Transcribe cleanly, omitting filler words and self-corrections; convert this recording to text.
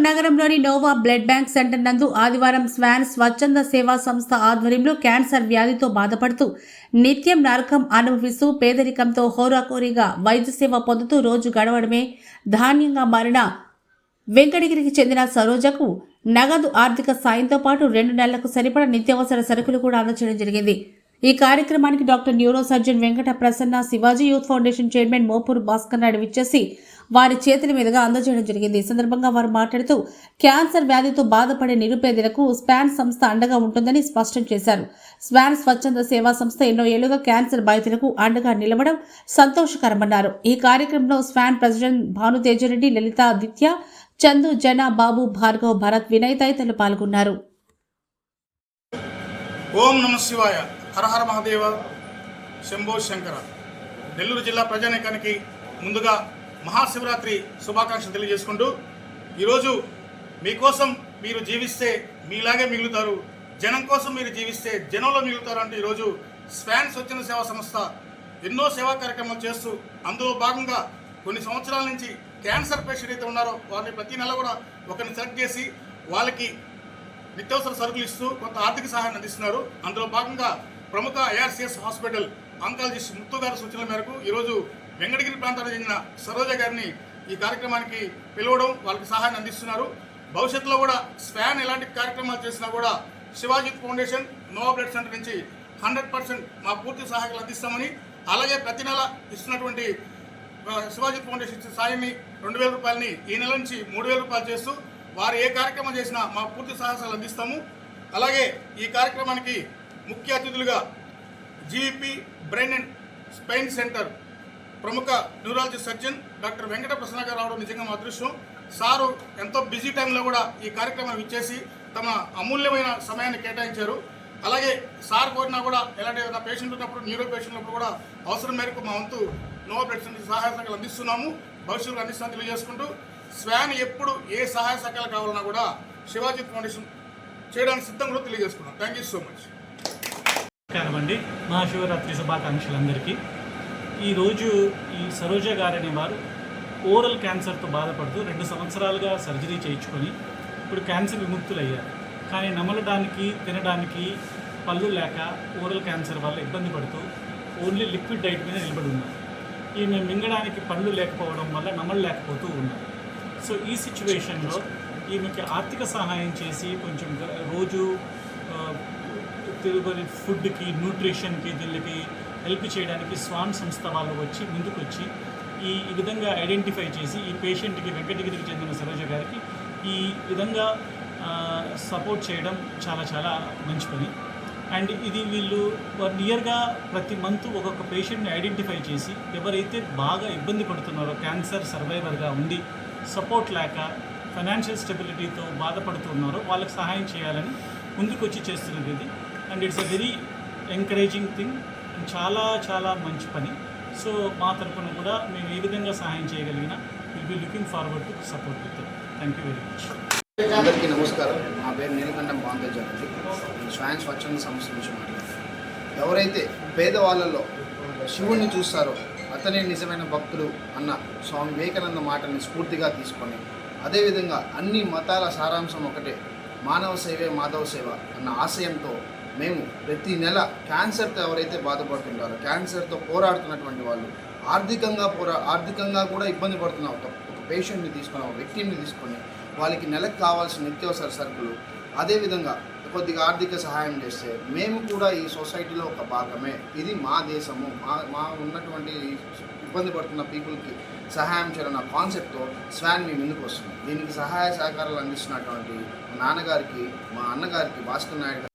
నగరంలోని Noah blood bank centre నందు ఆదివారం స్వాన్ స్వచ్ఛంద సేవా సంస్థ ఆధ్వర్యంలో క్యాన్సర్ వ్యాధితో బాధపడుతూ నిత్యం నరకం అనుభవిస్తూ పేదరికంతో హోరాకోరీగా వైద్య సేవ పొందుతూ రోజు గడవడమే ధాన్యంగా మారిన వెంకటగిరికి చెందిన సరోజకు నగదు ఆర్థిక సాయంతో పాటు 2 నెలలకు సరిపడా నిత్యావసర సరుకులు కూడా అందజేయడం జరిగింది. ఈ కార్యక్రమానికి doctor neuro surgeon Venkata Prasanna, Shivaji youth foundation chairman Mopuru Bhaskar Naidu విచ్చేసి వారి చేతుల మీదుగా అందజేయడం జరిగింది. ఈ సందర్భంగా వారు మాట్లాడుతూ క్యాన్సర్ వ్యాధితో బాధపడే నిరుపేదలకు స్పాన్ సంస్థ అండగా ఉంటుందని స్పష్టం చేశారు. స్పాన్ స్వచ్ఛంద సేవా సంస్థ ఎన్నో ఏళ్లుగా క్యాన్సర్ బాధితులకు అండగా నిలవడం సంతోషకరమన్నారు. ఈ కార్యక్రమంలో స్పాన్ ప్రెసిడెంట్ భానుతేజరెడ్డి, లలిత, ఆదిత్య, చందు, జన, బాబు, భార్గవ్, భరత్, వినయ్ తదితరులు పాల్గొన్నారు. ఓం నమ శివాయ, హర హర మహాదేవ, శంభో శంకర. నెల్లూరు జిల్లా ప్రజానీకానికి ముందుగా మహాశివరాత్రి శుభాకాంక్షలు తెలియజేసుకుంటూ, ఈరోజు మీకోసం మీరు జీవిస్తే మీలాగే మిగులుతారు, జనం కోసం మీరు జీవిస్తే జనంలో మిగులుతారు అంటూ ఈరోజు స్పాన్ స్వచ్ఛంద సేవా సంస్థ ఎన్నో సేవా కార్యక్రమాలు చేస్తూ, అందులో భాగంగా కొన్ని సంవత్సరాల నుంచి క్యాన్సర్ పేషెంట్ అయితే ఉన్నారో వారిని ప్రతి నెల కూడా ఒకరిని సెలెక్ట్ చేసి వాళ్ళకి నిత్యావసర సరుకులు ఇస్తూ కొంత ఆర్థిక సహాయాన్ని అందిస్తున్నారు. అందులో భాగంగా ప్రముఖ ఐఆర్సీఎస్ హాస్పిటల్ ఆంకాలజిస్ట్ ముత్తు గారి సూచనల మేరకు ఈరోజు వెంకటగిరి ప్రాంతానికి చెందిన సరోజ గారిని ఈ కార్యక్రమానికి పిలవడం, వాళ్ళకి సహాయాన్ని అందిస్తున్నారు. భవిష్యత్తులో కూడా స్పాన్ ఎలాంటి కార్యక్రమాలు చేసినా కూడా Shivaji foundation, Noah blood centre నుంచి 100% మా పూర్తి సహాయాలు అందిస్తామని, అలాగే ప్రతి నెల ఇస్తున్నటువంటి శివాజీ ఫౌండేషన్ ఇచ్చిన సాయాన్ని 2,000 రూపాయలని ఈ నెల నుంచి 3,000 రూపాయలు చేస్తూ వారు ఏ కార్యక్రమం చేసినా మా పూర్తి సహాయాలు అందిస్తాము. అలాగే ఈ కార్యక్రమానికి ముఖ్య అతిథులుగా GVP brain and spine centre ప్రముఖ neurology surgeon doctor Venkata Prasanna గారు రావడం నిజంగా మా అదృష్టం. సారు ఎంతో బిజీ టైంలో కూడా ఈ కార్యక్రమం ఇచ్చేసి తమ అమూల్యమైన సమయాన్ని కేటాయించారు. అలాగే సార్ కోరినా కూడా ఎలాంటి ఏదైనా పేషెంట్ ఉన్నప్పుడు, న్యూరో పేషెంట్ ఉన్నప్పుడు కూడా అవసరం మేరకు మా వంతు నోవా బ్లడ్ సెంటర్ సహాయ సహకారాలు అందిస్తున్నాము, భవిష్యత్తులో అందిస్తామని తెలియజేసుకుంటూ, స్వాన్ ఎప్పుడు ఏ సహాయ సహకారాలు కావాలన్నా కూడా శివాజీ ఫౌండేషన్ చేయడానికి సిద్ధం కూడా తెలియజేసుకున్నాం. Thank you so much. నమస్కారం అండి, మహాశివరాత్రి శుభాకాంక్షలందరికీ. ఈరోజు ఈ సరోజ గారనే వారు ఓరల్ క్యాన్సర్తో బాధపడుతూ 2 సంవత్సరాలుగా సర్జరీ చేయించుకొని ఇప్పుడు క్యాన్సర్ విముక్తులయ్యారు. కానీ నమలడానికి, తినడానికి పళ్ళు లేక ఓరల్ క్యాన్సర్ వల్ల ఇబ్బంది పడుతూ ఓన్లీ లిక్విడ్ డైట్ మీద నిలబడి ఉన్నారు. ఈమె మింగడానికి పళ్ళు లేకపోవడం వల్ల నమలలేకపోతూ ఉన్నారు. సో ఈ సిచ్యువేషన్లో ఈమెకి ఆర్థిక సహాయం చేసి కొంచెం రోజు తిరుగుని ఫుడ్కి, న్యూట్రిషన్కి, దీనికి హెల్ప్ చేయడానికి స్వాన్ సంస్థ వాళ్ళు ముందుకు వచ్చి ఈ విధంగా ఐడెంటిఫై చేసి ఈ పేషెంట్కి, వెంకటగిరికి చెందిన సరోజ గారికి ఈ విధంగా సపోర్ట్ చేయడం చాలా చాలా మంచి పని. అండ్ ఇది వీళ్ళు నియర్గా ప్రతి మంత్ ఒక్కొక్క పేషెంట్ని ఐడెంటిఫై చేసి ఎవరైతే బాగా ఇబ్బంది పడుతున్నారో, క్యాన్సర్ సర్వైవర్గా ఉండి సపోర్ట్ లేక ఫైనాన్షియల్ స్టెబిలిటీతో బాధపడుతున్నారో వాళ్ళకి సహాయం చేయాలని ముందుకు వచ్చి చేస్తున్నది ఇది. And it's a very encouraging thing, చాలా చాలా మంచి పని. సో మా తరఫున కూడా మేము ఏ విధంగా సహాయం చేయగలిగినా will be looking forward to support with. Thank you very much. అందరికీ నమస్కారం. నా పేరు నీలకంఠం భానుతేజరెడ్డి. స్వాన్ స్వచ్ఛంద సంస్థ నుంచి మాట్లాడుతున్నాను. ఎవరైతే పేదవాళ్ళలో శివుణ్ణి చూస్తారో అతనే నిజమైన భక్తుడు అన్న స్వామి వివేకానంద మాటని స్ఫూర్తిగా తీసుకొని, అదేవిధంగా అన్ని మతాల సారాంశం ఒకటే, మానవ సేవే మాధవ సేవ అన్న ఆశయంతో మేము ప్రతి నెల క్యాన్సర్తో ఎవరైతే బాధపడుతుంటారో, క్యాన్సర్తో పోరాడుతున్నటువంటి వాళ్ళు, ఆర్థికంగా కూడా ఇబ్బంది పడుతున్న ఒక పేషెంట్ని తీసుకొని, ఒక వ్యక్తిని తీసుకొని వాళ్ళకి నెలకు కావాల్సిన నిత్యావసర సరుకులు, అదేవిధంగా కొద్దిగా ఆర్థిక సహాయం చేస్తే మేము కూడా ఈ సొసైటీలో ఒక భాగమే, ఇది మా దేశము, మా ఉన్నటువంటి ఇబ్బంది పడుతున్న పీపుల్కి సహాయం చేయాలన్న కాన్సెప్ట్తో స్వాన్ మీ ముందుకు వస్తుంది. దీనికి సహాయ సహకారాలు అందిస్తున్నటువంటి మా నాన్నగారికి, మా అన్నగారికి, భాస్కర్ నాయుడు